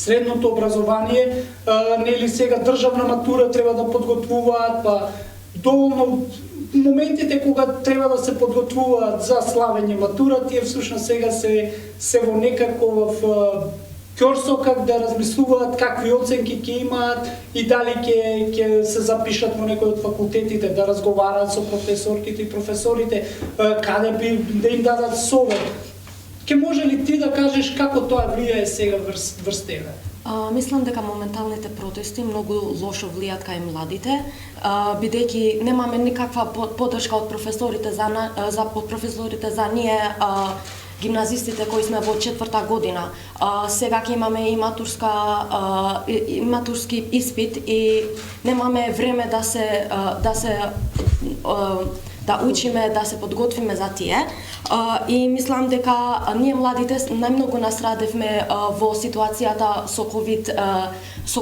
средното образование, нели сега државна матура треба да подготвуваат, па доволно моментите кога треба да се подготвуваат за славење матура, тие всушност сега се во некаков курсо как да размислуваат какви оценки ќе имаат и дали ќе се запишат во некој од факултетите, да разговараат со професорките и професорите, каде би да им дадат совет. Ке може ли ти да кажеш како тоа влијае сега врз тебе? Мислам дека моменталните протести многу лошо влијаат кај младите, бидејќи немаме никаква поддршка од професорите за ние гимназистите кои сме во 4-та година. Сега ќе имаме и матурски испит и немаме време да учиме, да се подготвиме за тие. И мислам дека ние младите најмногу настрадевме во ситуацијата со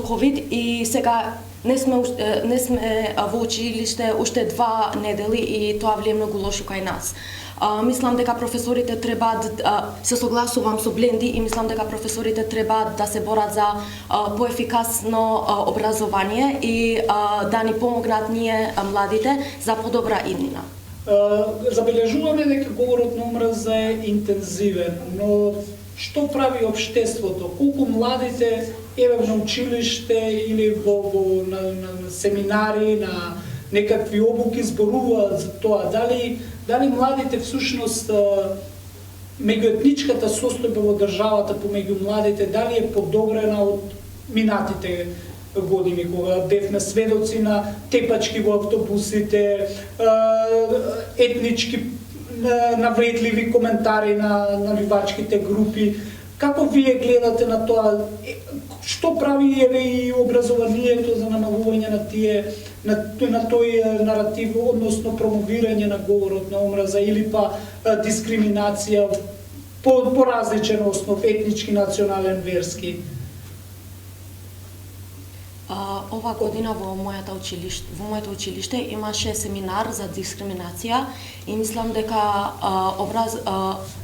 COVID и сега не сме во училиште уште 2 недели и тоа влие многу лошо кај нас. Мислам дека професорите треба се согласувам со Бленди и мислам дека професорите треба да се борат за поефикасно образование и да ни помогнат ние младите за подобра иднина. Забележуваме дека говорот на омраза е интензивен, но што прави општеството? Колку младите на училиште или на семинари, на некакви обуки зборуваат за тоа? Дали младите всушност меѓуетничката состојба во државата помеѓу младите дали е подобрена од минатите години кога бевме сведоци на тепачки во автобусите, етнички навредливи коментари на наливачките групи? Како вие гледате на тоа? Што прави и образованието за намалување на тој наратив, односно промовирање на говорот на омраза или па дискриминација по различен основ, етнички, национален, верски? Ова година во моето училиште имаше семинар за дискриминација и мислам дека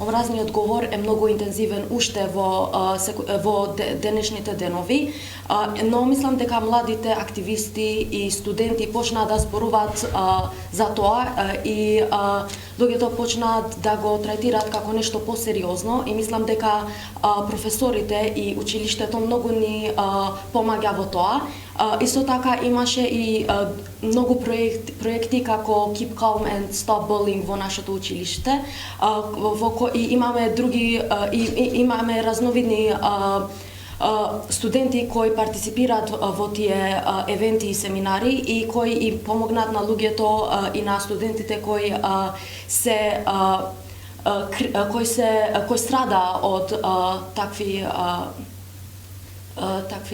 образниот говор е многу интензивен уште во денешните денови, но мислам дека младите активисти и студенти почнаа да зборуваат за тоа и луѓето почнаат да го третираат како нешто посериозно и мислам дека професорите и училиштето многу ни помаѓа во тоа. Исто така имаше и многу проекти како Keep Calm and Stop Bullying во нашето училиште. И имаме разновидни студенти кои партиципираат во тие евенти и семинари и кои им помогнат на луѓето и на студентите кои страда од такви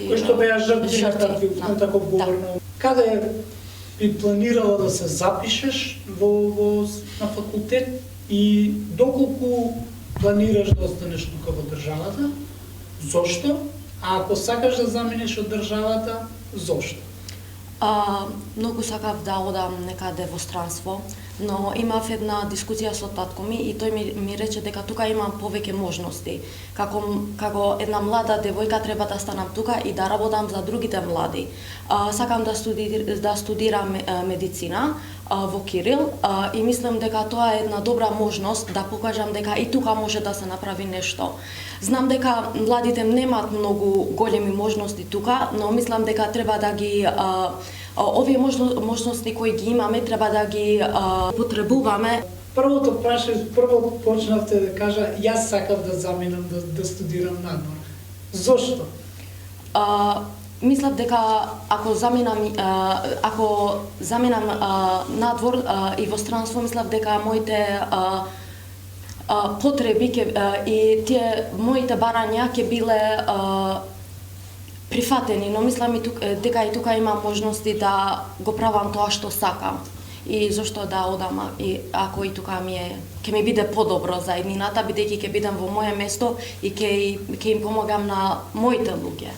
кои што беа жртви на таков говор. Каде би планирала да се запишеш на факултет и доколку планираш да останеш тука во државата? Зошто? А ако сакаш да замениш од државата, зошто? Многу сакав да одам некаде во странство, но имав една дискусија со татко ми и тој ми рече дека тука имам повеќе можности. Како една млада девојка треба да станам тука и да работам за другите млади. Сакам да студирам медицина во Кирил и мислам дека тоа е една добра можност да покажам дека и тука може да се направи нешто. Знам дека младите немаат многу големи можности тука, но мислам дека треба да ги овие можности кои ги имаме треба да ги потребуваме. Прво почнавте да кажа јас сакав да заминам да студирам надвор. Зошто? Мислам дека ако заминам надвор и во странство, мислам дека моите потреби и тие моите барања ќе биле прифатени, но мислам дека и тука имам можности да го правам тоа што сакам. И зошто да одам и ако и тука ќе ми биде подобро за иднината, бидејќи ќе бидам во моје место и ќе им помогам на моите луѓе.